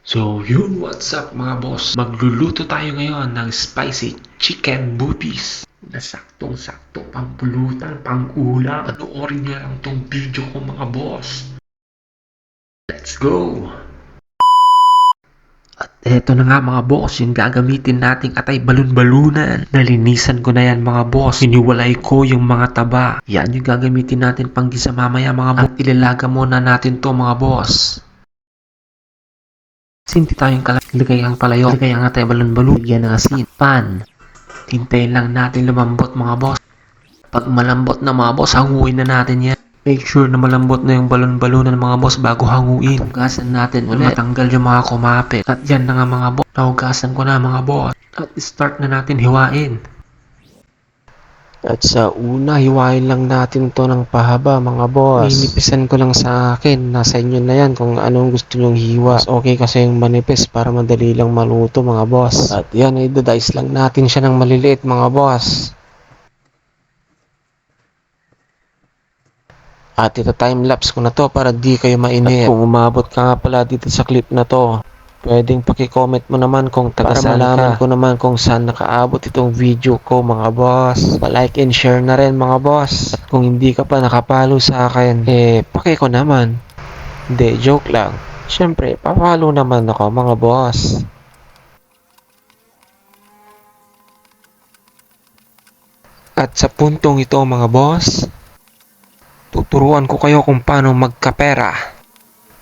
So yun, what's up mga boss? Magluluto tayo ngayon ng spicy chicken booties na saktong-sakto pang pulutan, pang ulam. Panoorin niyo lang tong video ko mga boss. Let's go! At eto na nga mga boss, yung gagamitin nating atay balon-balunan. Nalinisan ko na yan mga boss. Hiniwalay ko yung mga taba. Yan yung gagamitin natin pang gisa mamaya mga boss. At ilalaga muna natin to mga boss. Sinti tayong lagay ang palayo, lagay ang atay balon-balon, lagyan ng asin, pan. Hintayin lang natin lumambot mga boss. Pag malambot na mga boss, hanguin na natin yan. Make sure na malambot na yung balon-balunan mga boss bago hanguin. Hugasan natin ulit, matanggal yung mga kumapit. At yan na nga mga boss, nahugasan ko na mga boss. At start na natin hiwain. At sa una, hiwain lang natin to ng pahaba mga boss. Ninipisan ko lang sa akin. Nasa inyo na yan kung anong gusto nyong hiwa. Mas okay kasi yung manipis para madali lang maluto mga boss. At yan, idadice lang natin siya ng maliliit mga boss. At ito time-lapse ko na to para di kayo mainip. At kung umabot ka nga pala dito sa clip na to, pwedeng paki-comment mo naman kung taga-saan ka. Malaman ko naman kung saan nakaabot itong video ko mga boss. Pa-like and share na rin mga boss. At kung hindi ka pa nakapalo sa akin, paki ko naman. Hindi, joke lang. Siyempre, papalo naman ako mga boss. At sa puntong ito mga boss, tuturuan ko kayo kung paano magkapera.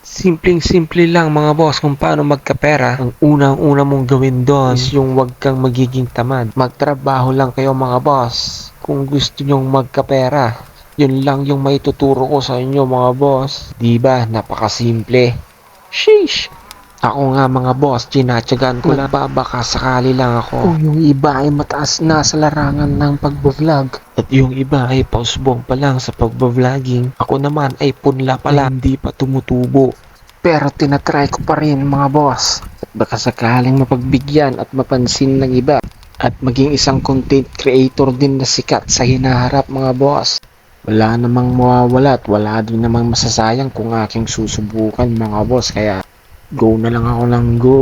Simpleng-simple lang mga boss kung paano magkapera. Ang unang-una mong gawin doon is yung wag kang magiging tamad. Magtrabaho lang kayo mga boss. Kung gusto nyong magkapera, yun lang yung maituturo ko sa inyo mga boss. Diba? Napakasimple. Sheesh! Ako nga mga boss, tinatsagaan ko lang. Baka sakali lang ako. Kung yung iba ay mataas na sa larangan ng pagbo-vlog. At yung iba ay pausbong pa lang sa pagbo-vlogging. Ako naman ay punla pa lang, hindi pa tumutubo. Pero tinatry ko pa rin mga boss. At baka sakaling mapagbigyan at mapansin ng iba. At maging isang content creator din na sikat sa hinaharap mga boss. Wala namang mawawala at wala din namang masasayang kung aking susubukan mga boss. Kaya go na lang ako ng go.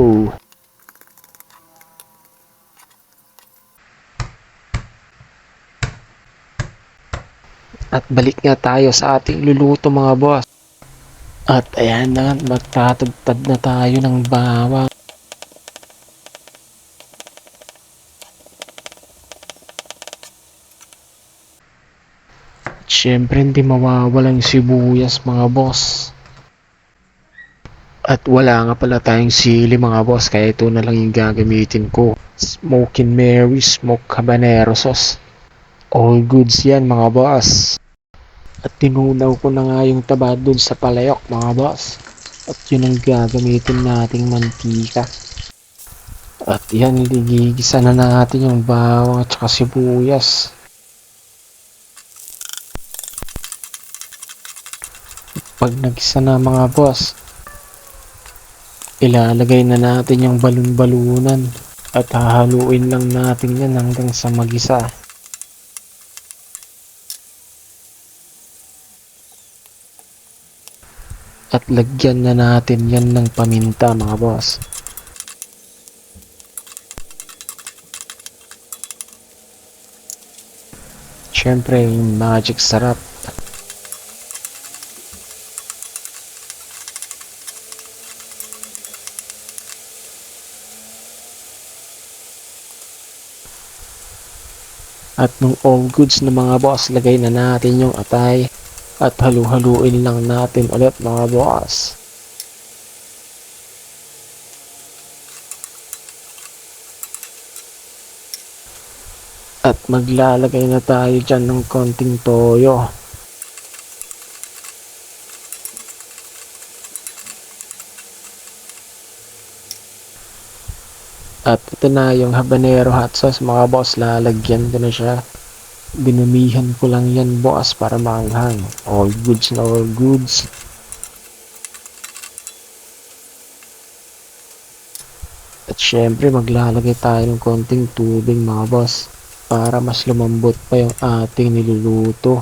At balik nga tayo sa ating luluto mga boss. At ayan na, magtatagtad na tayo ng bawang. At syempre hindi mawawalang sibuyas mga boss. At wala nga pala tayong sili mga boss, kaya ito na lang yung gagamitin ko. Smoky Mary Smoked Habanero Sauce. All goods yan mga boss. At tinunaw ko na nga yung taba dun sa palayok mga boss. At yun ang gagamitin nating mantika. At yan, igigisa na natin yung bawang at saka sibuyas. Pag nagisa na mga boss, ilalagay na natin yung balon-balunan. At hahaluin lang natin yan hanggang sa magisa. At lagyan na natin yan ng paminta mga boss. Siyempre yung magic sarap. At nung all goods na mga boss, lagay na natin yung atay. At halu-haluin lang natin ulit mga boss. At maglalagay na tayo dyan ng konting toyo. At ito na yung habanero hot sauce mga boss, lalagyan ko na siya. Dinumihan ko lang yan boss para maanghang. All goods na all goods. At syempre maglalagay tayo ng konting tubig mga boss para mas lumambot pa yung ating niluluto.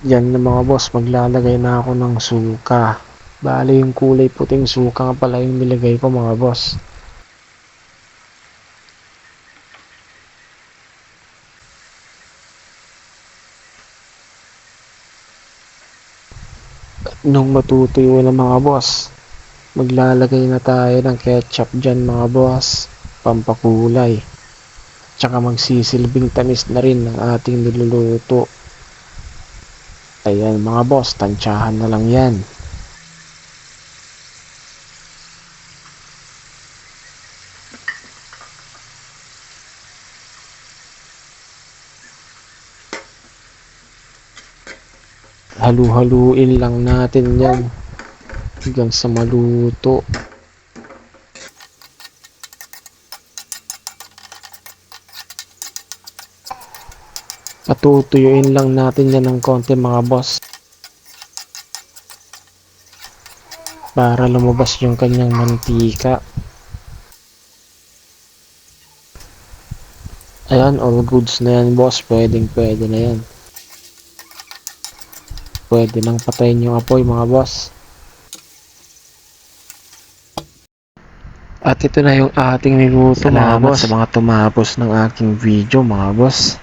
Yan na mga boss, maglalagay na ako ng suka. Bale yung kulay puting suka nga pala yung nilagay ko mga boss. At nung matutuyo na mga boss, maglalagay na tayo ng ketchup dyan mga boss, pampakulay. Tsaka magsisilbing tamis na rin ng ating niluluto. Ayan mga boss, tansyahan na lang yan. Halu-haluin lang natin yan hanggang sa maluto. Patutuyuin lang natin yan ng konti mga boss, para lumabas yung kanyang mantika. Ayan, all goods na yan boss, pwedeng pwede na yan. Pwede nang patayin yung apoy mga boss. At ito na yung ating niluto mga boss. Salamat sa mga tumapos ng aking video mga boss.